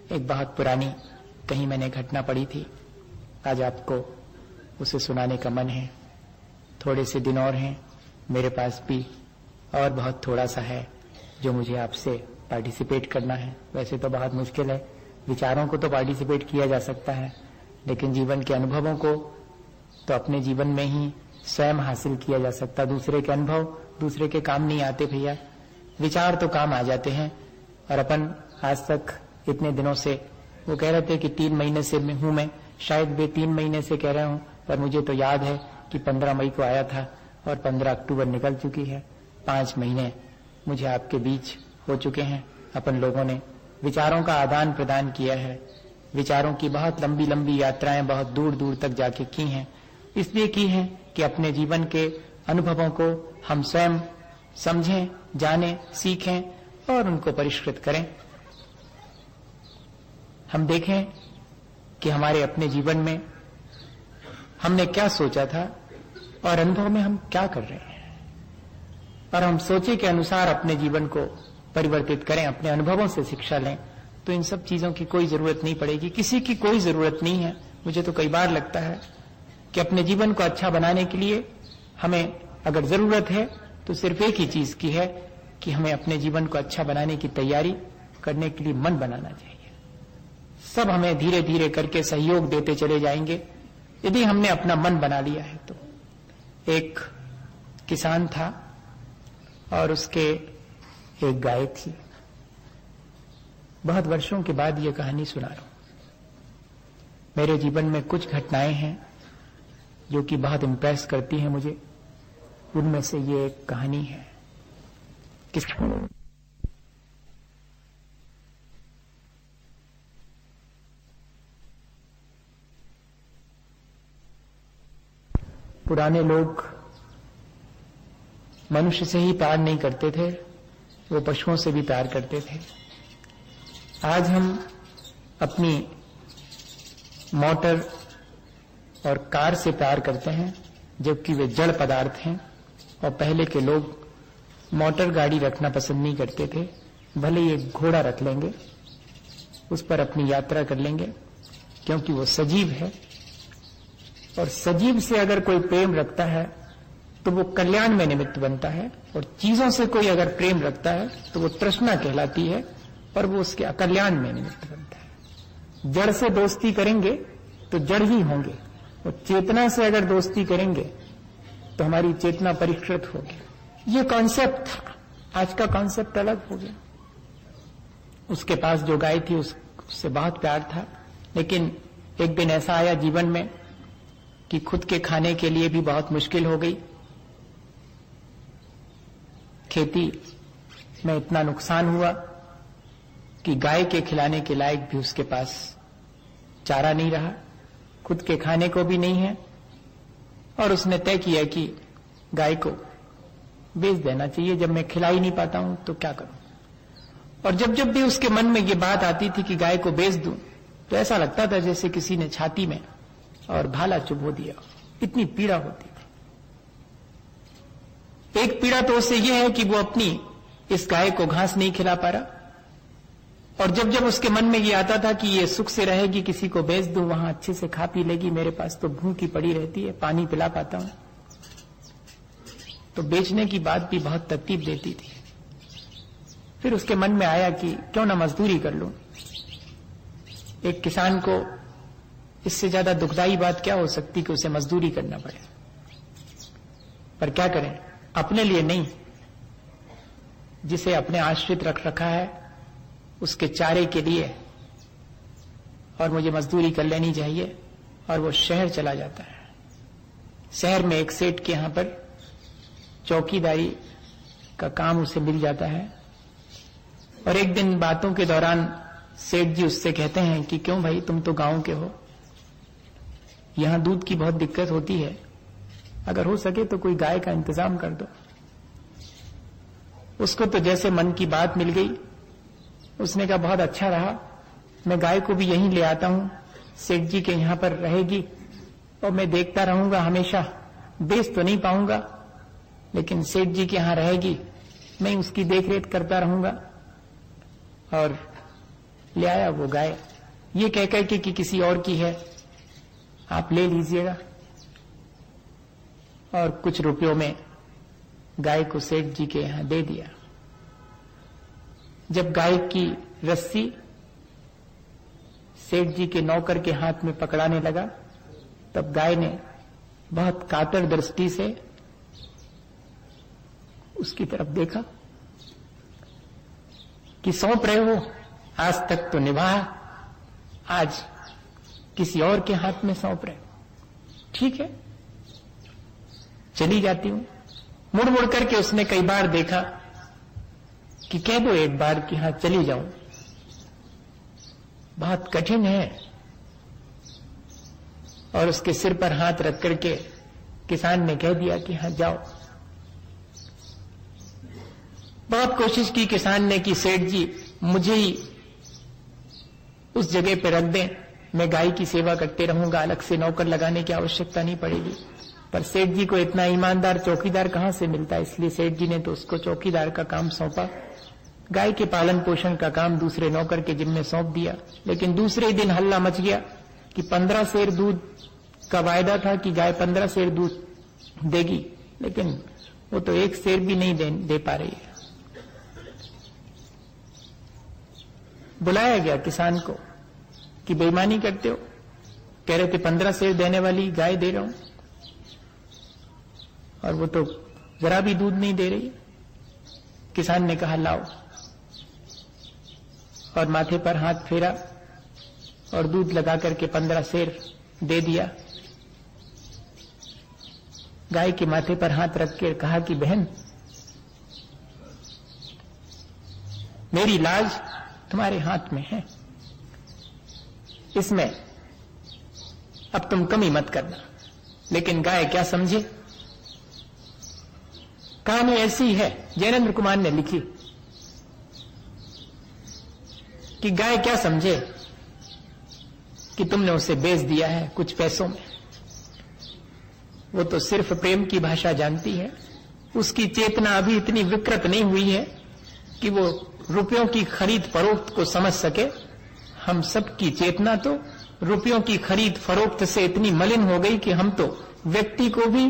एक बहुत पुरानी कहीं मैंने घटना पढ़ी थी। आज आपको उसे सुनाने का मन है। थोड़े से दिन और हैं मेरे पास भी, और बहुत थोड़ा सा है जो मुझे आपसे पार्टिसिपेट करना है। वैसे तो बहुत मुश्किल है, विचारों को तो पार्टिसिपेट किया जा सकता है, लेकिन जीवन के अनुभवों को तो अपने जीवन में ही स्वयं हासिल किया जा सकता। दूसरे के अनुभव दूसरे के काम नहीं आते भैया, विचार तो काम आ जाते हैं। और अपन आज तक इतने दिनों से, वो कह रहे थे कि 3 महीने से हूं मैं, शायद वे 3 महीने से कह रहा हूं, पर मुझे तो याद है कि 15 मई को आया था और 15 अक्टूबर निकल चुकी है। 5 महीने मुझे आपके बीच हो चुके हैं। अपन लोगों ने विचारों का आदान प्रदान किया है, विचारों की बहुत लंबी लंबी यात्राएं बहुत दूर दूर तक जाके की हैं। इसलिए की हैं कि अपने जीवन के अनुभवों को हम स्वयं समझें, जानें, सीखें और उनको परिष्कृत करें। हम देखें कि हमारे अपने जीवन में हमने क्या सोचा था और अनुभव में हम क्या कर रहे हैं, और हम सोचे के अनुसार अपने जीवन को परिवर्तित करें, अपने अनुभवों से शिक्षा लें, तो इन सब चीजों की कोई जरूरत नहीं पड़ेगी। किसी की कोई जरूरत नहीं है। मुझे तो कई बार लगता है कि अपने जीवन को अच्छा बनाने के लिए हमें अगर जरूरत है तो सिर्फ एक ही चीज की है कि हमें अपने जीवन को अच्छा बनाने की तैयारी करने के लिए मन बनाना चाहिए। सब हमें धीरे धीरे करके सहयोग देते चले जाएंगे यदि हमने अपना मन बना लिया है तो। एक किसान था और उसके एक गाय थी। बहुत वर्षों के बाद ये कहानी सुना रहा हूं। मेरे जीवन में कुछ घटनाएं हैं जो कि बहुत इंप्रेस करती हैं मुझे, उनमें से ये एक कहानी है। पुराने लोग मनुष्य से ही प्यार नहीं करते थे, वो पशुओं से भी प्यार करते थे। आज हम अपनी मोटर और कार से प्यार करते हैं, जबकि वे जड़ पदार्थ हैं। और पहले के लोग मोटर गाड़ी रखना पसंद नहीं करते थे, भले ही एक घोड़ा रख लेंगे, उस पर अपनी यात्रा कर लेंगे, क्योंकि वो सजीव है। और सजीव से अगर कोई प्रेम रखता है तो वो कल्याण में निमित्त बनता है, और चीजों से कोई अगर प्रेम रखता है तो वो तृष्णा कहलाती है और वो उसके अकल्याण में निमित्त बनता है। जड़ से दोस्ती करेंगे तो जड़ ही होंगे, और चेतना से अगर दोस्ती करेंगे तो हमारी चेतना परिष्कृत होगी। ये कॉन्सेप्ट था। आज का कॉन्सेप्ट अलग हो गया। उसके पास जो गाय थी उससे बहुत प्यार था, लेकिन एक दिन ऐसा आया जीवन में कि खुद के खाने के लिए भी बहुत मुश्किल हो गई। खेती में इतना नुकसान हुआ कि गाय के खिलाने के लायक भी उसके पास चारा नहीं रहा, खुद के खाने को भी नहीं है। और उसने तय किया कि गाय को बेच देना चाहिए, जब मैं खिला ही नहीं पाता हूं तो क्या करूं। और जब जब भी उसके मन में ये बात आती थी कि गाय को बेच दूं, तो ऐसा लगता था जैसे किसी ने छाती में और भाला चुभो दिया, इतनी पीड़ा होती थी। एक पीड़ा तो उससे यह है कि वो अपनी इस गाय को घास नहीं खिला पा रहा, और जब जब उसके मन में ये आता था कि ये सुख से रहेगी, किसी को बेच दूं, वहां अच्छे से खा पी लेगी, मेरे पास तो भूखी पड़ी रहती है, पानी पिला पाता हूं, तो बेचने की बात भी बहुत तकलीफ देती थी। फिर उसके मन में आया कि क्यों ना मजदूरी कर लूं। एक किसान को इससे ज्यादा दुखदाई बात क्या हो सकती कि उसे मजदूरी करना पड़े। पर क्या करें, अपने लिए नहीं, जिसे अपने आश्रित रख रखा है उसके चारे के लिए, और मुझे मजदूरी कर लेनी चाहिए। और वो शहर चला जाता है। शहर में एक सेठ के यहां पर चौकीदारी का काम उसे मिल जाता है। और एक दिन बातों के दौरान सेठ जी उससे कहते हैं कि क्यों भाई, तुम तो गांव के हो, यहां दूध की बहुत दिक्कत होती है, अगर हो सके तो कोई गाय का इंतजाम कर दो। उसको तो जैसे मन की बात मिल गई, उसने कहा बहुत अच्छा रहा, मैं गाय को भी यहीं ले आता हूं, सेठ जी के यहां पर रहेगी और मैं देखता रहूंगा हमेशा, बेच तो नहीं पाऊंगा लेकिन सेठ जी के यहां रहेगी, मैं उसकी देखरेख करता रहूंगा। और ले आया वो गाय, ये कह कर के कि किसी और की है, आप ले लीजिएगा। और कुछ रुपयों में गाय को सेठ जी के यहां दे दिया। जब गाय की रस्सी सेठ जी के नौकर के हाथ में पकड़ाने लगा, तब गाय ने बहुत कातर दृष्टि से उसकी तरफ देखा कि सौंप रहे हो, आज तक तो निभाया, आज किसी और के हाथ में सौंप रहे हो। ठीक है, चली जाती हूं। मुड़ मुड़ करके उसने कई बार देखा कि कह दो एक बार कि हां चली जाऊं, बहुत कठिन है। और उसके सिर पर हाथ रख करके किसान ने कह दिया कि हां जाओ। बहुत कोशिश की किसान ने कि सेठ जी मुझे ही उस जगह पर रख दें, मैं गाय की सेवा करते रहूंगा, अलग से नौकर लगाने की आवश्यकता नहीं पड़ेगी। पर सेठ जी को इतना ईमानदार चौकीदार कहां से मिलता है, इसलिए सेठ जी ने तो उसको चौकीदार का काम सौंपा, गाय के पालन पोषण का काम दूसरे नौकर के जिम्मे सौंप दिया। लेकिन दूसरे ही दिन हल्ला मच गया कि 15 सेर दूध का वायदा था कि गाय 15 सेर दूध देगी, लेकिन वो तो 1 सेर भी नहीं दे पा रही है। बुलाया गया किसान को कि बेईमानी करते हो, कह रहे थे 15 सेर देने वाली गाय दे रहा हूं और वो तो जरा भी दूध नहीं दे रही। किसान ने कहा लाओ, और माथे पर हाथ फेरा और दूध लगा करके 15 सेर दे दिया। गाय के माथे पर हाथ रख कर कहा कि बहन, मेरी लाज तुम्हारे हाथ में है, इसमें अब तुम कमी मत करना। लेकिन गाय क्या समझे, कहानी ऐसी है, जैनेन्द्र कुमार ने लिखी कि गाय क्या समझे कि तुमने उसे बेच दिया है कुछ पैसों में। वो तो सिर्फ प्रेम की भाषा जानती है, उसकी चेतना अभी इतनी विकृत नहीं हुई है कि वो रुपयों की खरीद फरोख्त को समझ सके। हम सब की चेतना तो रुपयों की खरीद फरोख्त से इतनी मलिन हो गई कि हम तो व्यक्ति को भी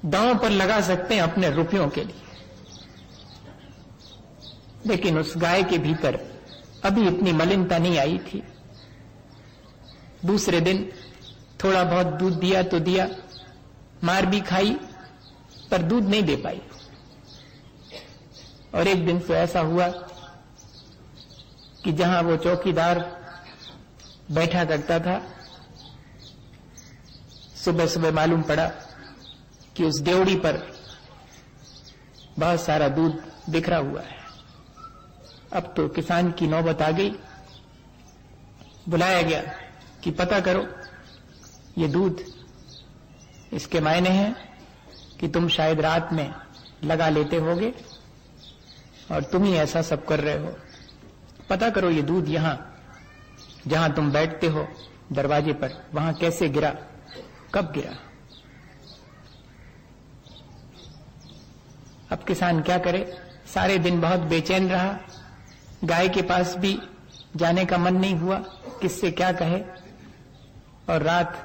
दांव पर लगा सकते हैं अपने रुपयों के लिए। लेकिन उस गाय के भीतर अभी इतनी मलिनता नहीं आई थी। दूसरे दिन थोड़ा बहुत दूध दिया तो दिया, मार भी खाई, पर दूध नहीं दे पाई। और एक दिन तो ऐसा हुआ कि जहां वो चौकीदार बैठा करता था, सुबह सुबह मालूम पड़ा कि उस देवड़ी पर बहुत सारा दूध बिखरा हुआ है। अब तो किसान की नौबत आ गई। बुलाया गया कि पता करो ये दूध, इसके मायने हैं कि तुम शायद रात में लगा लेते होगे और तुम ही ऐसा सब कर रहे हो। पता करो ये दूध यहां जहां तुम बैठते हो दरवाजे पर, वहां कैसे गिरा, कब गिरा। अब किसान क्या करे, सारे दिन बहुत बेचैन रहा, गाय के पास भी जाने का मन नहीं हुआ, किससे क्या कहे। और रात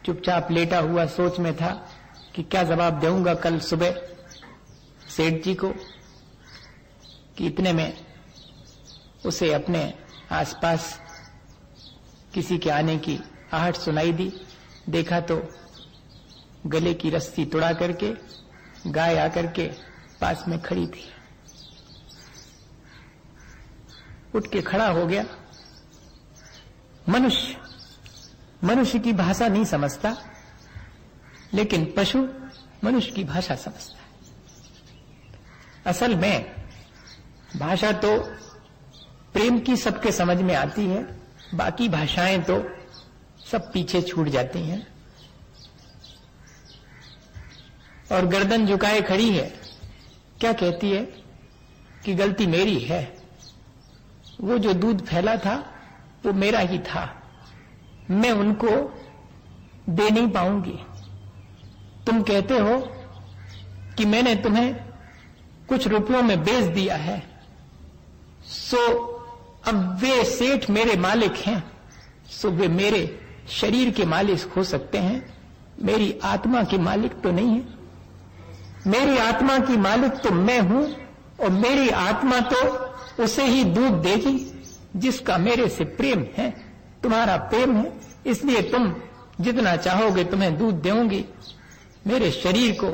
चुपचाप लेटा हुआ सोच में था कि क्या जवाब दूंगा कल सुबह सेठ जी को। कि इतने में उसे अपने आसपास किसी के आने की आहट सुनाई दी। देखा तो गले की रस्सी तुड़ा करके गाय आकर के पास में खड़ी थी। उठ के खड़ा हो गया। मनुष्य की भाषा नहीं समझता, लेकिन पशु मनुष्य की भाषा समझता है। असल में भाषा तो प्रेम की सबके समझ में आती है, बाकी भाषाएं तो सब पीछे छूट जाती हैं। और गर्दन झुकाए खड़ी है, क्या कहती है कि गलती मेरी है, वो जो दूध फैला था वो मेरा ही था, मैं उनको दे नहीं पाऊंगी। तुम कहते हो कि मैंने तुम्हें कुछ रुपयों में बेच दिया है, सो अब वे सेठ मेरे मालिक हैं, सो वे मेरे शरीर के मालिक हो सकते हैं, मेरी आत्मा के मालिक तो नहीं है। मेरी आत्मा की मालिक तो मैं हूं, और मेरी आत्मा तो उसे ही दूध देगी जिसका मेरे से प्रेम है। तुम्हारा प्रेम है, इसलिए तुम जितना चाहोगे तुम्हें दूध दूंगी। मेरे शरीर को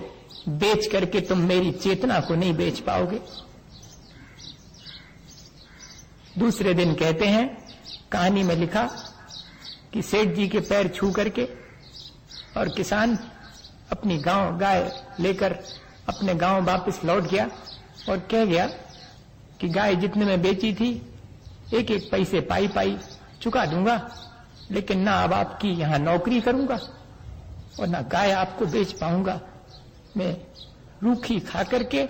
बेच करके तुम मेरी चेतना को नहीं बेच पाओगे। दूसरे दिन कहते हैं, कहानी में लिखा कि सेठ जी के पैर छू करके और किसान अपनी गाय लेकर अपने गांव वापस लौट गया और कह गया कि गाय जितने में बेची थी एक एक पैसे पाई पाई चुका दूंगा, लेकिन ना अब आपकी यहां नौकरी करूंगा और ना गाय आपको बेच पाऊंगा। मैं रूखी खा करके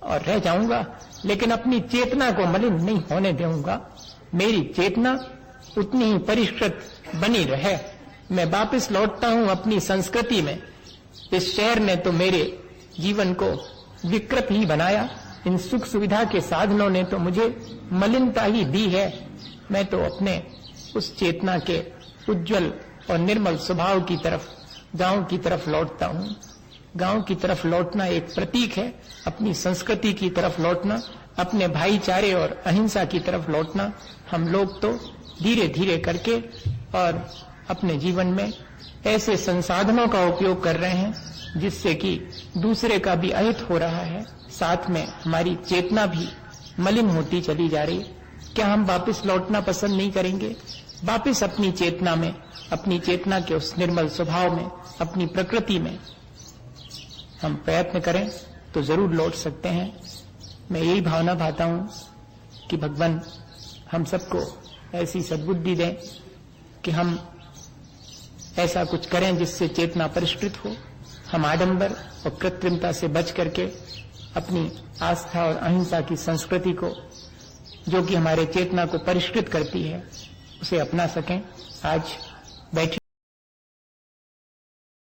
और रह जाऊंगा, लेकिन अपनी चेतना को मलिन नहीं होने दूंगा। मेरी चेतना उतनी ही परिष्कृत बनी रहे। मैं वापस लौटता हूं अपनी संस्कृति में। इस शहर ने तो मेरे जीवन को विकृत ही बनाया। इन सुख सुविधा के साधनों ने तो मुझे मलिनता ही दी है। मैं तो अपने उस चेतना के उज्जवल और निर्मल स्वभाव की तरफ, गांव की तरफ लौटता हूं। गांव की तरफ लौटना एक प्रतीक है, अपनी संस्कृति की तरफ लौटना, अपने भाईचारे और अहिंसा की तरफ लौटना। हम लोग तो धीरे धीरे करके और अपने जीवन में ऐसे संसाधनों का उपयोग कर रहे हैं जिससे कि दूसरे का भी अहित हो रहा है, साथ में हमारी चेतना भी मलिन होती चली जा रही। क्या हम वापस लौटना पसंद नहीं करेंगे? वापस अपनी चेतना में, अपनी चेतना के उस निर्मल स्वभाव में, अपनी प्रकृति में हम प्रयत्न करें तो जरूर लौट सकते हैं। मैं यही भावना भाता हूं कि भगवान हम सबको ऐसी सद्बुद्धि दें कि हम ऐसा कुछ करें जिससे चेतना परिष्कृत हो। हम आडंबर और कृत्रिमता से बच करके अपनी आस्था और अहिंसा की संस्कृति को, जो कि हमारे चेतना को परिष्कृत करती है, उसे अपना सकें। आज बैठे